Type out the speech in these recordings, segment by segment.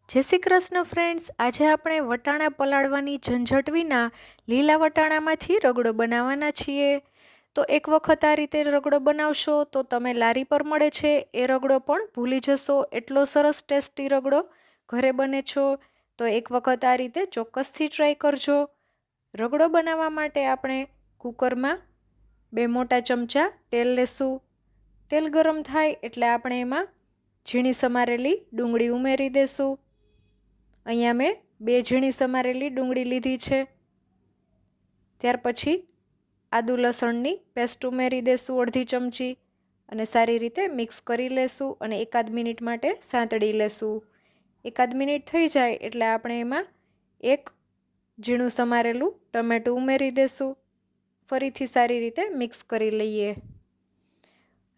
જય શ્રી કૃષ્ણ ફ્રેન્ડ્સ, આજે આપણે વટાણા પલાળવાની ઝંઝટ વિના લીલા વટાણામાંથી રગડો બનાવવાના છીએ। તો એક વખત આ રીતે રગડો બનાવશો તો તમે લારી પર મળે છે એ રગડો પણ ભૂલી જશો। એટલો સરસ ટેસ્ટી રગડો ઘરે બને છો તો એક વખત આ રીતે ચોક્કસથી ટ્રાય કરજો। રગડો બનાવવા માટે આપણે કુકરમાં 2 મોટા ચમચા તેલ લેશું। તેલ ગરમ થાય એટલે આપણે એમાં ઝીણી સમારેલી ડુંગળી ઉમેરી દેશું। અહીંયા મેં 2 ઝીણી સમારેલી ડુંગળી લીધી છે। ત્યાર પછી આદુ લસણની પેસ્ટ ઉમેરી દેશું અડધી ચમચી અને સારી રીતે મિક્સ કરી લેશું અને એકાદ મિનિટ માટે સાંતળી લેશું। એકાદ મિનિટ થઈ જાય એટલે આપણે એમાં એક ઝીણું સમારેલું ટમેટું ઉમેરી દેશું। ફરીથી સારી રીતે મિક્સ કરી લઈએ।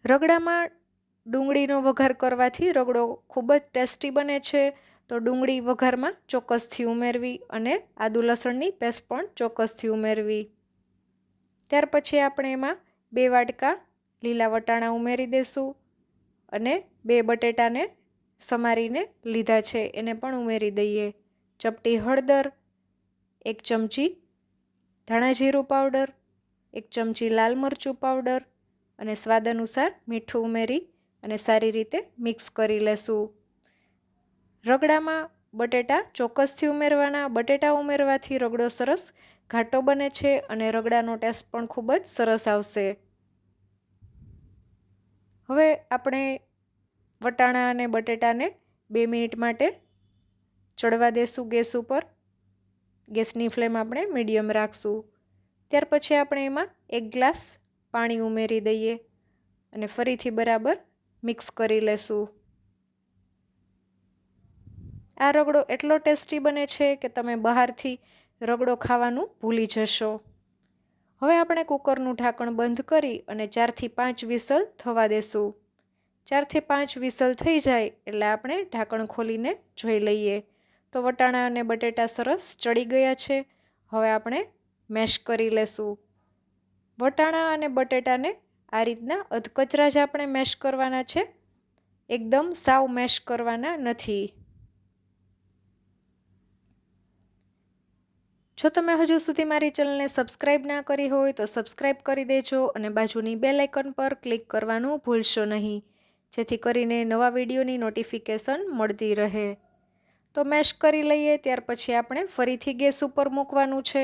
રગડામાં ડુંગળીનો વઘાર કરવાથી રગડો ખૂબ જ ટેસ્ટી બને છે, તો ડુંગળી વઘારમાં ચોક્કસથી ઉમેરવી અને આદુ લસણની પેસ્ટ પણ ચોક્કસથી ઉમેરવી। ત્યાર પછી આપણે એમાં 2 વાટકા લીલા વટાણા ઉમેરી દેશું અને 2 બટેટાને સમારીને લીધા છે એને પણ ઉમેરી દઈએ। ચપટી હળદર, 1 ચમચી ધાણા જીરું પાવડર, 1 ચમચી લાલ મરચું પાવડર અને સ્વાદ અનુસાર મીઠું ઉમેરી અને સારી રીતે મિક્સ કરી લેશું। રગડામાં બટેટા ચોક્કસથી ઉમેરવાના। બટેટા ઉમેરવાથી રગડો સરસ ઘાટો બને છે અને રગડાનો ટેસ્ટ પણ ખૂબ જ સરસ આવશે। હવે આપણે વટાણા અને બટેટાને 2 મિનિટ માટે ચડવા દેશું ગેસ ઉપર। ગેસની ફ્લેમ આપણે મીડિયમ રાખશું। ત્યાર પછી આપણે એમાં 1 ગ્લાસ પાણી ઉમેરી દઈએ અને ફરીથી બરાબર મિક્સ કરી લેશું। આ રગડો એટલો ટેસ્ટી બને છે કે તમે બહારથી રગડો ખાવાનું ભૂલી જશો। હવે આપણે કુકરનું ઢાંકણ બંધ કરી અને 4 થી 5 વિસલ થવા દેશું। 4 થી 5 વિસલ થઈ જાય એટલે આપણે ઢાંકણ ખોલીને જોઈ લઈએ તો વટાણા અને બટેટા સરસ ચડી ગયા છે। હવે આપણે મેશ કરી લેશું। વટાણા અને બટેટાને આ રીતના અધકચરા જ આપણે મેશ કરવાના છે, એકદમ સાવ મેશ કરવાના નથી। જો તમે હજુ સુધી મારી ચેનલને સબસ્ક્રાઈબ ના કરી હોય તો સબસ્ક્રાઈબ કરી દેજો અને બાજુની બેલ આઇકન પર ક્લિક કરવાનું ભૂલશો નહીં, જેથી કરીને નવા વિડીયોની નોટિફિકેશન મળતી રહે। તો મેશ કરી લઈએ। ત્યાર પછી આપણે ફરીથી ગેસ ઉપર મૂકવાનું છે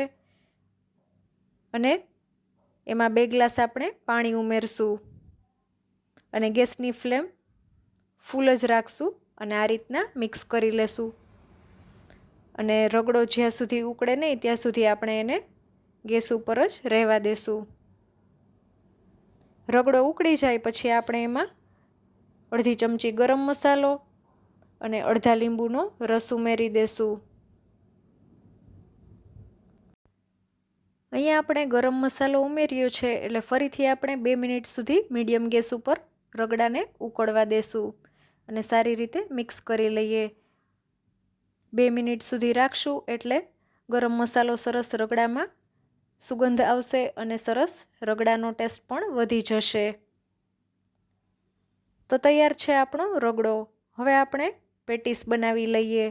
અને એમાં 2 ગ્લાસ આપણે પાણી ઉમેરશું અને ગેસની ફ્લેમ ફૂલ જ રાખશું અને આ રીતના મિક્સ કરી લેશું અને રગડો જ્યાં સુધી ઉકળે નહીં ત્યાં સુધી આપણે એને ગેસ ઉપર જ રહેવા દેશું। રગડો ઉકળી જાય પછી આપણે એમાં અડધી ચમચી ગરમ મસાલો અને અડધા લીંબુનો રસ ઉમેરી દેશું। અહીંયા આપણે ગરમ મસાલો ઉમેર્યો છે એટલે ફરીથી આપણે 2 મિનિટ સુધી મીડિયમ ગેસ ઉપર રગડાને ઉકળવા દેશું અને સારી રીતે મિક્સ કરી લઈએ। 2 મિનિટ સુધી રાખશું એટલે ગરમ મસાલો સરસ રગડામાં સુગંધ આવશે અને સરસ રગડાનો ટેસ્ટ પણ વધી જશે। તો તૈયાર છે આપણો રગડો। હવે આપણે પેટીસ બનાવી લઈએ।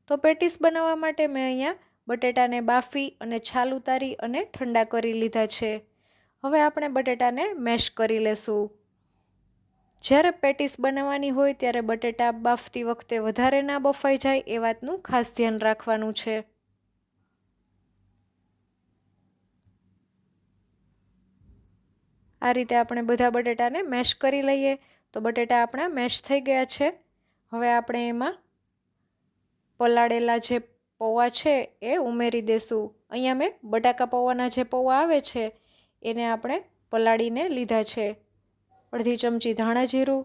તો પેટીસ બનાવવા માટે મેં અહીંયા બટેટાને બાફી અને છાલ ઉતારી અને ઠંડા કરી લીધા છે। હવે આપણે બટેટાને મેશ કરી લેશું। જ્યારે પેટીસ બનાવવાની હોય ત્યારે બટેટા બાફતી વખતે વધારે ના બફાઈ જાય એ વાતનું ખાસ ધ્યાન રાખવાનું છે। આ રીતે આપણે બધા બટેટાને મેશ કરી લઈએ। તો બટેટા આપણા મેશ થઈ ગયા છે। હવે આપણે એમાં પલાળેલા જે પૌવા છે એ ઉમેરી દેશું। અહીંયા મેં બટાકા પૌવાના જે પૌવા આવે છે એને આપણે પલાળીને લીધા છે। અડધી ચમચી ધાણા જીરું,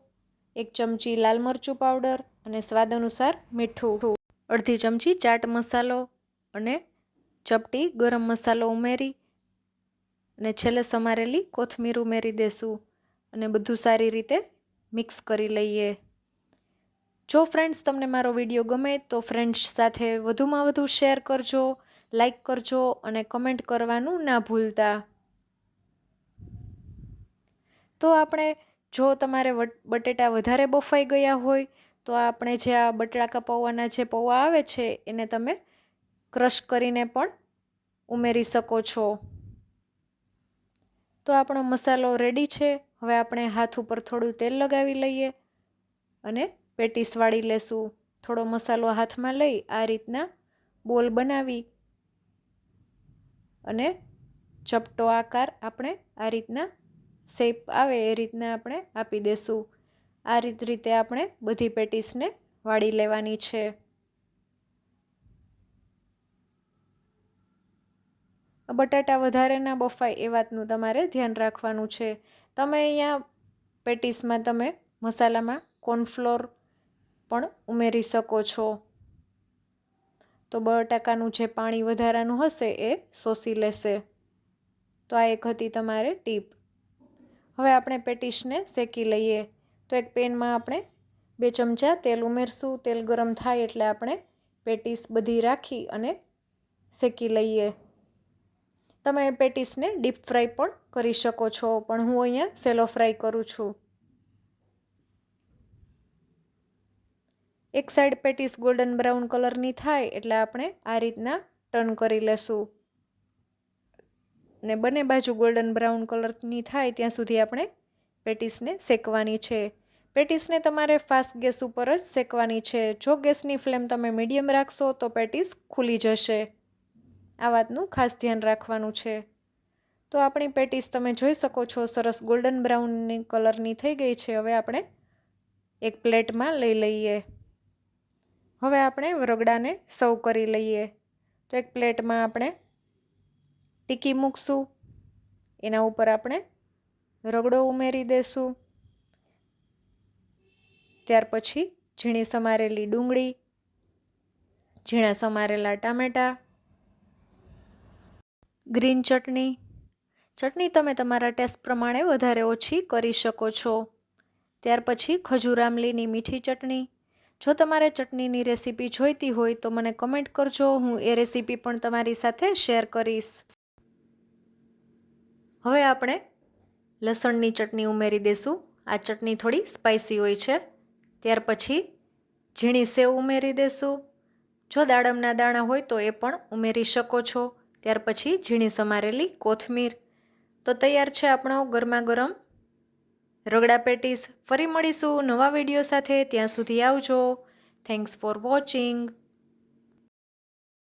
1 ચમચી લાલ મરચું પાવડર અને સ્વાદ અનુસાર મીઠું, અડધી ચમચી ચાટ મસાલો અને ચપટી ગરમ મસાલો ઉમેરી અને છેલ્લે સમારેલી કોથમીર ઉમેરી દેશું અને બધું સારી રીતે મિક્સ કરી લઈએ। જો ફ્રેન્ડ્સ તમને મારો વિડીયો ગમે તો ફ્રેન્ડ્સ સાથે વધુમાં વધુ શેર કરજો, લાઈક કરજો અને કમેન્ટ કરવાનું ના ભૂલતા। તો આપણે જો તમારે બટેટા વધારે બફાઈ ગયા હોય તો આપણે જે આ બટાકા પૌવાના જે પૌવા આવે છે એને તમે ક્રશ કરીને પણ ઉમેરી શકો છો. તો આપણો મસાલો રેડી છે. હવે આપણે હાથ ઉપર થોડું તેલ લગાવી લઈએ અને પેટીસ વાળી લેશું. થોડો મસાલો હાથમાં લઈ આ રીતના બોલ બનાવી અને ચપટો આકાર આપણે આ રીતના શેપ આવે એ રીતના આપણે આપી દેશું. આ રીતે આપણે બધી પેટીસને વાળી લેવાની છે. બટાટા વધારે ના બફાય એ વાતનું તમારે ધ્યાન રાખવાનું છે. તમે અહીંયા પેટીસમાં તમે મસાલામાં કોર્નફ્લોર પણ ઉમેરી શકો છો. તો બટાકાનું જે પાણી વધારાનું હશે એ શોષી લેશે. તો આ એક હતી તમારે ટીપ. હવે આપણે પેટીસને શેકી લઈએ. તો એક પેનમાં આપણે 2 ચમચા તેલ ઉમેરશું. તેલ ગરમ થાય એટલે આપણે પેટીસ બધી રાખી અને શેકી લઈએ. તમે પેટીસને ડીપ ફ્રાય પણ કરી શકો છો, પણ હું અહીંયા સેલો ફ્રાય કરું છું. એક સાઈડ પેટીસ ગોલ્ડન બ્રાઉન કલરની થાય એટલે આપણે આ રીતના ટર્ન કરી લેશું ને બંને બાજુ ગોલ્ડન બ્રાઉન કલરની થાય ત્યાં સુધી આપણે પેટીસને શેકવાની છે. પેટીસને તમારે ફાસ્ટ ગેસ ઉપર જ શેકવાની છે. જો ગેસની ફ્લેમ તમે મીડિયમ રાખશો તો પેટીસ ખુલી જશે. આ વાતનું ખાસ ધ્યાન રાખવાનું છે. તો આપણી પેટીસ તમે જોઈ શકો છો સરસ ગોલ્ડન બ્રાઉન કલરની થઈ ગઈ છે. હવે આપણે એક પ્લેટમાં લઈ લઈએ. હવે આપણે રગડાને સર્વ કરી લઈએ. તો એક પ્લેટમાં આપણે ટીકી મૂકશું. એના ઉપર આપણે રગડો ઉમેરી દેશું. ત્યાર પછી ઝીણી સમારેલી ડુંગળી, ઝીણા સમારેલા ટામેટાં, ગ્રીન ચટણી. ચટણી તમે તમારા ટેસ્ટ પ્રમાણે વધારે ઓછી કરી શકો છો. ત્યાર પછી ખજૂર આમલીની મીઠી ચટણી. જો તમારે ચટણીની રેસીપી જોઈતી હોય તો મને કમેન્ટ કરજો. હું એ રેસીપી પણ તમારી સાથે શેર કરીશ. હવે આપણે લસણની ચટણી ઉમેરી દેશું. આ ચટણી થોડી સ્પાઇસી હોય છે. ત્યાર પછી ઝીણી સેવ ઉમેરી દેશું. જો દાડમના દાણા હોય તો એ પણ ઉમેરી શકો છો. ત્યાર પછી ઝીણી સમારેલી કોથમીર. તો તૈયાર છે આપણો ગરમા ગરમ રગડા પેટીસ. ફરી મળીશું નવા વિડીયો સાથે. ત્યાં સુધી આવજો. Thanks for watching.